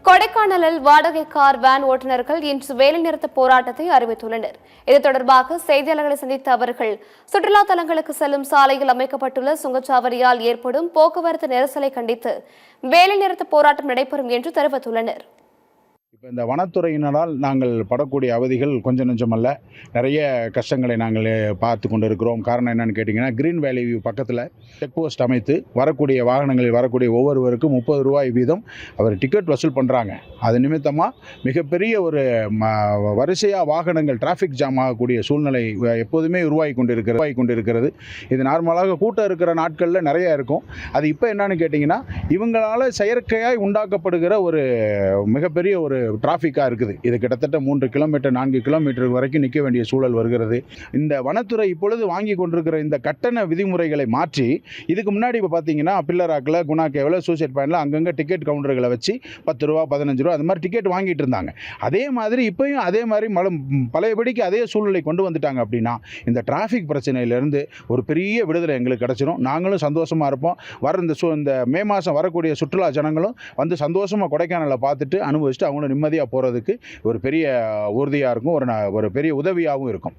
கொடைக்கானலில் வாடகை car van ஓட்டுநர்கள் இன்று வேலைநிறுத்த போராட்டத்தை அறிவித்துள்ளனர். இது தொடர்பாக செய்தியாளர்களை சந்தித்த அவர்கள், சுற்றுலா தலங்களுக்கு செல்லும் சாலையில் அமைக்கப்பட்டுள்ள சுங்கச்சாவடியால் ஏற்படும் போக்குவரத்து நெரிசலை கண்டித்து வேலைநிறுத்த போராட்டம் நடைபெறும் என்று தெரிவித்துள்ளனர். இப்போ இந்த வனத்துறையினரால் நாங்கள் படக்கூடிய அவதிகள் கொஞ்சம் நெஞ்சமல்ல, நிறைய கஷ்டங்களை நாங்கள் பார்த்து கொண்டு இருக்கிறோம். காரணம் என்னன்னு கேட்டிங்கன்னா, கிரீன் வேலி வியூ பக்கத்தில் செக் போஸ்ட் அமைத்து வரக்கூடிய வாகனங்களில் வரக்கூடிய ஒவ்வொருவருக்கும் 30 ரூபாய் வீதம் அவர் டிக்கெட் வசூல் பண்ணுறாங்க. அது நிமித்தமாக மிகப்பெரிய ஒரு வரிசையாக வாகனங்கள் டிராஃபிக் ஜாம் ஆகக்கூடிய சூழ்நிலை எப்போதுமே உருவாகி கொண்டு இருக்கிறது. இது நார்மலாக கூட்டம் இருக்கிற நாட்களில் நிறைய இருக்கும். அது இப்போ என்னன்னு கேட்டிங்கன்னா, இவங்களால் செயற்கையாய் உண்டாக்கப்படுகிற ஒரு மிகப்பெரிய ஒரு டிராஃபிக்காக இருக்குது. இது கிட்டத்தட்ட 3 கிலோமீட்டர் 4 கிலோமீட்டர் வரைக்கும் நிற்க வேண்டிய சூழல் வருகிறது. இந்த வனத்துறை இப்பொழுது வாங்கி கொண்டிருக்கிற இந்த கட்டண விதிமுறைகளை மாற்றி, இதுக்கு முன்னாடி இப்போ பார்த்தீங்கன்னா பில்லராக்கில், குணாக்கேவில், சூசைட் பாயிண்டில் அங்கங்கே டிக்கெட் கவுண்டர்களை வச்சு 10 ரூபா 15 ரூபா அது மாதிரி டிக்கெட் வாங்கிட்டு இருந்தாங்க. அதே மாதிரி இப்போயும் அதே மாதிரி பழையபடிக்கு அதே சூழ்நிலை கொண்டு வந்துட்டாங்க. அப்படின்னா இந்த டிராஃபிக் பிரச்சனையிலேருந்து ஒரு பெரிய விடுதலை எங்களுக்கு கிடச்சிடும். நாங்களும் சந்தோஷமாக இருப்போம். இந்த மே மாதம் வரக்கூடிய சுற்றுலா ஜனங்களும் வந்து சந்தோஷமாக கொடைக்கானலை பார்த்துட்டு அனுபவிச்சுட்டு அவங்களும் நிம்மதியாக போகிறதுக்கு ஒரு பெரிய உறுதியாக இருக்கும், ஒரு பெரிய உதவியாகவும் இருக்கும்.